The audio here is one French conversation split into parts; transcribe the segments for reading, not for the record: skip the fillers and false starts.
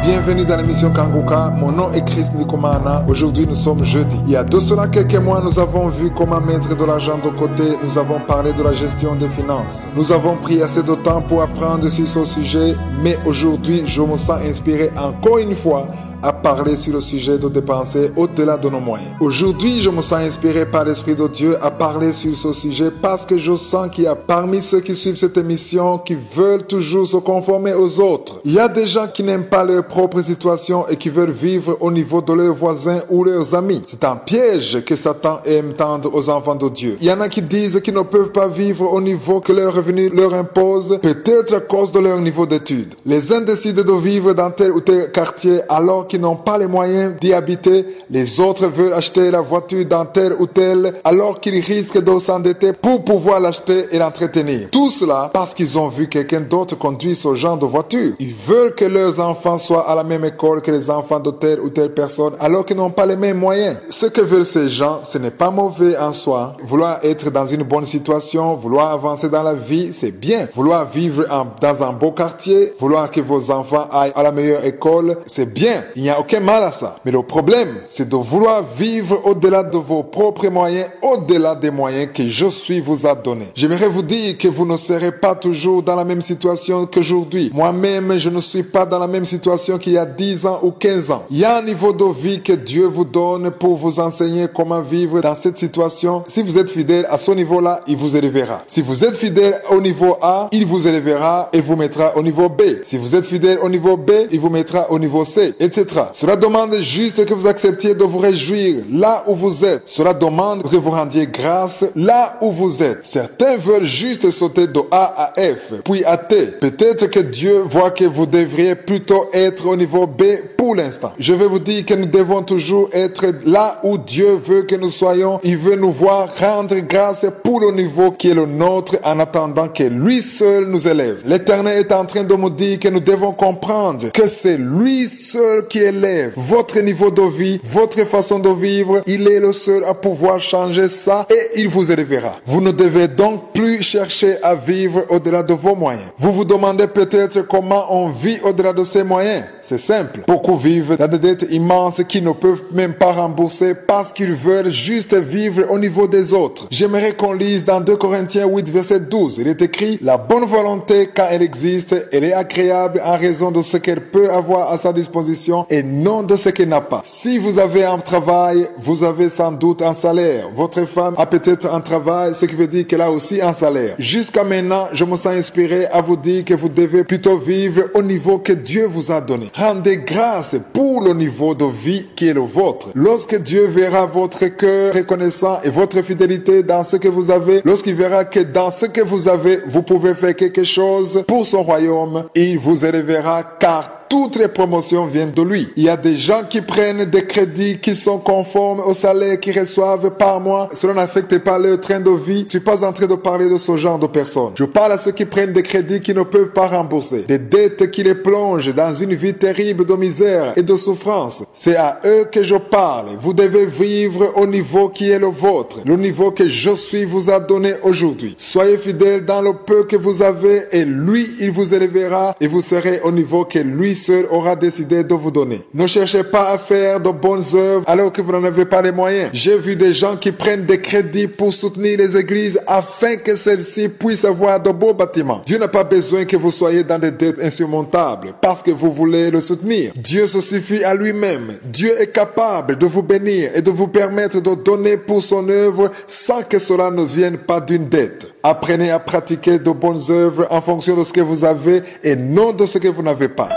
Bienvenue dans l'émission Kanguka. Mon nom est Chris Ndikumana. Aujourd'hui, nous sommes jeudi. Il y a de cela quelques mois, nous avons vu comment mettre de l'argent de côté. Nous avons parlé de la gestion des finances. Nous avons pris assez de temps pour apprendre sur ce sujet, mais aujourd'hui, je me sens inspiré encore une fois à parler sur le sujet de dépenser au-delà de nos moyens. Aujourd'hui, je me sens inspiré par l'Esprit de Dieu à parler sur ce sujet parce que je sens qu'il y a parmi ceux qui suivent cette émission qui veulent toujours se conformer aux autres. Il y a des gens qui n'aiment pas leur propre situation et qui veulent vivre au niveau de leurs voisins ou leurs amis. C'est un piège que Satan aime tendre aux enfants de Dieu. Il y en a qui disent qu'ils ne peuvent pas vivre au niveau que leur revenu leur impose, peut-être à cause de leur niveau d'études. Les uns décident de vivre dans tel ou tel quartier alors qui n'ont pas les moyens d'y habiter. Les autres veulent acheter la voiture dans tel ou tel alors qu'ils risquent de s'endetter pour pouvoir l'acheter et l'entretenir. Tout cela parce qu'ils ont vu quelqu'un d'autre conduire ce genre de voiture. Ils veulent que leurs enfants soient à la même école que les enfants de telle ou telle personne alors qu'ils n'ont pas les mêmes moyens. Ce que veulent ces gens, ce n'est pas mauvais en soi. Vouloir être dans une bonne situation, vouloir avancer dans la vie, c'est bien. Vouloir vivre dans un beau quartier, vouloir que vos enfants aillent à la meilleure école, c'est bien. Il n'y a aucun mal à ça. Mais le problème, c'est de vouloir vivre au-delà de vos propres moyens, au-delà des moyens que je suis vous a donnés. J'aimerais vous dire que vous ne serez pas toujours dans la même situation qu'aujourd'hui. Moi-même, je ne suis pas dans la même situation qu'il y a 10 ans ou 15 ans. Il y a un niveau de vie que Dieu vous donne pour vous enseigner comment vivre dans cette situation. Si vous êtes fidèle à ce niveau-là, il vous élèvera. Si vous êtes fidèle au niveau A, il vous élèvera et vous mettra au niveau B. Si vous êtes fidèle au niveau B, il vous mettra au niveau C, etc. Cela demande juste que vous acceptiez de vous réjouir là où vous êtes. Cela demande que vous rendiez grâce là où vous êtes. Certains veulent juste sauter de A à F, puis à T. Peut-être que Dieu voit que vous devriez plutôt être au niveau B pour l'instant. Je vais vous dire que nous devons toujours être là où Dieu veut que nous soyons. Il veut nous voir rendre grâce pour le niveau qui est le nôtre en attendant que lui seul nous élève. L'Éternel est en train de nous dire que nous devons comprendre que c'est lui seul qui élève votre niveau de vie, votre façon de vivre. Il est le seul à pouvoir changer ça et il vous élèvera. Vous ne devez donc plus chercher à vivre au-delà de vos moyens. Vous vous demandez peut-être comment on vit au-delà de ses moyens. C'est simple. Beaucoup vivent dans des dettes immenses qu'ils ne peuvent même pas rembourser parce qu'ils veulent juste vivre au niveau des autres. J'aimerais qu'on lise dans 2 Corinthiens 8, verset 12. Il est écrit: la bonne volonté, quand elle existe, elle est agréable en raison de ce qu'elle peut avoir à sa disposition et non de ce qu'elle n'a pas. Si vous avez un travail, vous avez sans doute un salaire. Votre femme a peut-être un travail, ce qui veut dire qu'elle a aussi un salaire. Jusqu'à maintenant, je me sens inspiré à vous dire que vous devez plutôt vivre au niveau que Dieu vous a donné. Rendez grâce pour le niveau de vie qui est le vôtre. Lorsque Dieu verra votre cœur reconnaissant et votre fidélité dans ce que vous avez, lorsqu'il verra que dans ce que vous avez, vous pouvez faire quelque chose pour son royaume, il vous élèvera car toutes les promotions viennent de lui. Il y a des gens qui prennent des crédits qui sont conformes au salaire qu'ils reçoivent par mois. Cela n'affecte pas leur train de vie. Je ne suis pas en train de parler de ce genre de personnes. Je parle à ceux qui prennent des crédits qu'ils ne peuvent pas rembourser. Des dettes qui les plongent dans une vie terrible de misère et de souffrance. C'est à eux que je parle. Vous devez vivre au niveau qui est le vôtre. Le niveau que je suis vous a donné aujourd'hui. Soyez fidèles dans le peu que vous avez et lui, il vous élèvera et vous serez au niveau que lui seul aura décidé de vous donner. Ne cherchez pas à faire de bonnes œuvres alors que vous n'en avez pas les moyens. J'ai vu des gens qui prennent des crédits pour soutenir les églises afin que celles-ci puissent avoir de beaux bâtiments. Dieu n'a pas besoin que vous soyez dans des dettes insurmontables parce que vous voulez le soutenir. Dieu se suffit à lui-même. Dieu est capable de vous bénir et de vous permettre de donner pour son œuvre sans que cela ne vienne pas d'une dette. Apprenez à pratiquer de bonnes œuvres en fonction de ce que vous avez et non de ce que vous n'avez pas.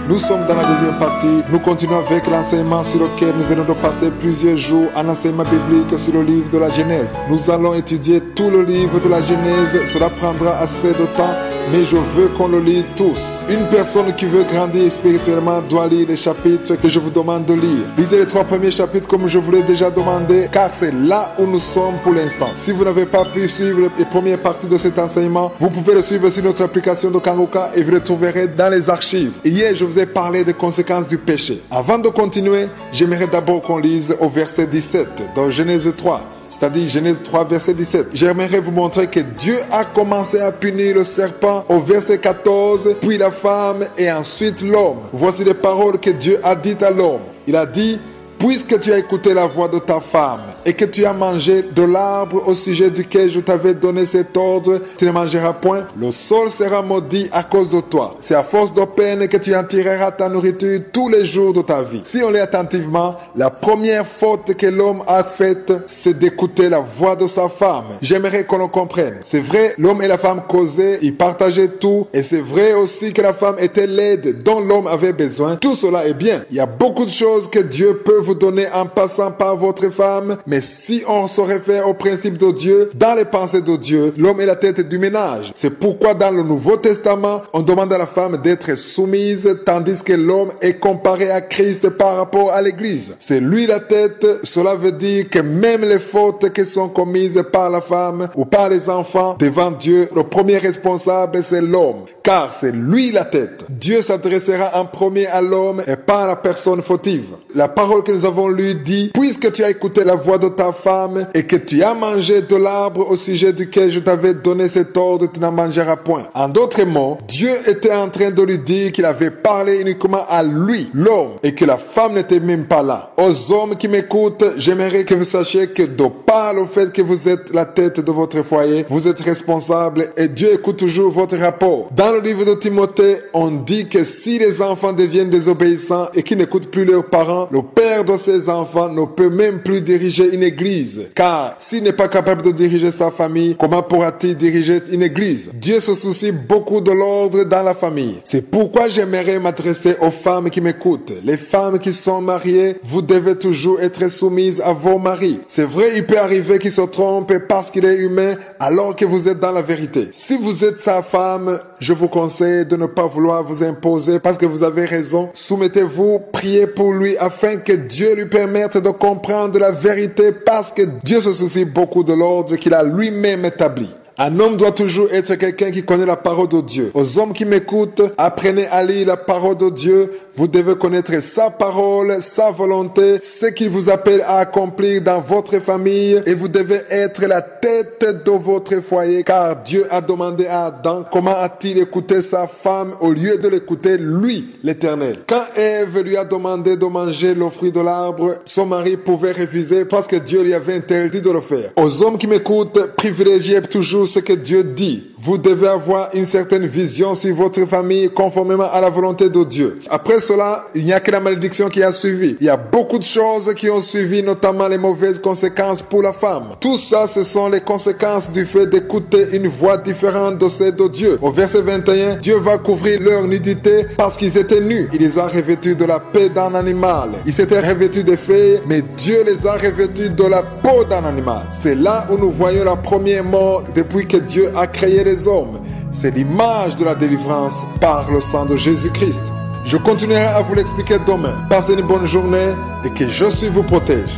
Nous sommes dans la deuxième partie. Nous continuons avec l'enseignement sur lequel nous venons de passer plusieurs jours, un enseignement biblique sur le livre de la Genèse. Nous allons étudier tout le livre de la Genèse. Cela prendra assez de temps mais je veux qu'on le lise tous. Une personne qui veut grandir spirituellement doit lire les chapitres que je vous demande de lire. Lisez les 3 premiers chapitres comme je vous l'ai déjà demandé, car c'est là où nous sommes pour l'instant. Si vous n'avez pas pu suivre les premières parties de cet enseignement, vous pouvez le suivre sur notre application de Kanguka et vous le trouverez dans les archives. Hier, je vous ai parlé des conséquences du péché. Avant de continuer, j'aimerais d'abord qu'on lise au verset 17 dans Genèse 3. C'est-à-dire Genèse 3, verset 17. J'aimerais vous montrer que Dieu a commencé à punir le serpent au verset 14, puis la femme et ensuite l'homme. Voici les paroles que Dieu a dites à l'homme. Il a dit: puisque tu as écouté la voix de ta femme et que tu as mangé de l'arbre au sujet duquel je t'avais donné cet ordre, tu ne mangeras point, le sol sera maudit à cause de toi. C'est à force de peine que tu en tireras ta nourriture tous les jours de ta vie. Si on lit attentivement, la première faute que l'homme a faite, c'est d'écouter la voix de sa femme. J'aimerais qu'on le comprenne. C'est vrai, l'homme et la femme causaient, ils partageaient tout, et c'est vrai aussi que la femme était l'aide dont l'homme avait besoin. Tout cela est bien. Il y a beaucoup de choses que Dieu peut vous donner en passant par votre femme, mais si on se réfère au principe de Dieu, dans les pensées de Dieu, l'homme est la tête du ménage. C'est pourquoi dans le Nouveau Testament, on demande à la femme d'être soumise, tandis que l'homme est comparé à Christ par rapport à l'Église. C'est lui la tête, cela veut dire que même les fautes qui sont commises par la femme ou par les enfants devant Dieu, le premier responsable c'est l'homme, car c'est lui la tête. Dieu s'adressera en premier à l'homme et pas à la personne fautive. La parole que nous avons lue dit: puisque tu as écouté la voix de ta femme et que tu as mangé de l'arbre au sujet duquel je t'avais donné cet ordre, tu n'en mangeras point. En d'autres mots, Dieu était en train de lui dire qu'il avait parlé uniquement à lui, l'homme, et que la femme n'était même pas là. Aux hommes qui m'écoutent, j'aimerais que vous sachiez que de par le fait que vous êtes la tête de votre foyer, vous êtes responsable et Dieu écoute toujours votre rapport. Dans le livre de Timothée, on dit que si les enfants deviennent désobéissants et qu'ils n'écoutent plus leurs parents, le père de ces enfants ne peut même plus diriger une église. Car s'il n'est pas capable de diriger sa famille, comment pourra-t-il diriger une église? Dieu se soucie beaucoup de l'ordre dans la famille. C'est pourquoi j'aimerais m'adresser aux femmes qui m'écoutent. Les femmes qui sont mariées, vous devez toujours être soumises à vos maris. C'est vrai, il peut arriver qu'il se trompe parce qu'il est humain alors que vous êtes dans la vérité. Si vous êtes sa femme, je vous conseille de ne pas vouloir vous imposer parce que vous avez raison. Soumettez-vous, priez pour lui afin que Dieu lui permette de comprendre la vérité parce que Dieu se soucie beaucoup de l'ordre qu'il a lui-même établi. Un homme doit toujours être quelqu'un qui connaît la parole de Dieu. Aux hommes qui m'écoutent, apprenez à lire la parole de Dieu. Vous devez connaître sa parole, sa volonté, ce qu'il vous appelle à accomplir dans votre famille et vous devez être la tête de votre foyer car Dieu a demandé à Adam comment a-t-il écouté sa femme au lieu de l'écouter lui, l'Éternel. Quand Ève lui a demandé de manger le fruit de l'arbre, son mari pouvait refuser parce que Dieu lui avait interdit de le faire. Aux hommes qui m'écoutent, privilégiez toujours ce que Dieu dit. Vous devez avoir une certaine vision sur votre famille conformément à la volonté de Dieu. Après cela, il n'y a que la malédiction qui a suivi. Il y a beaucoup de choses qui ont suivi, notamment les mauvaises conséquences pour la femme. Tout ça, ce sont les conséquences du fait d'écouter une voix différente de celle de Dieu. Au verset 21, Dieu va couvrir leur nudité parce qu'ils étaient nus. Il les a revêtus de la paix d'un animal. Ils s'étaient revêtus de feuilles, mais Dieu les a revêtus de la peau d'un animal. C'est là où nous voyons la première mort depuis que Dieu a créé les hommes. C'est l'image de la délivrance par le sang de Jésus-Christ. Je continuerai à vous l'expliquer demain. Passez une bonne journée et que Jésus vous protège.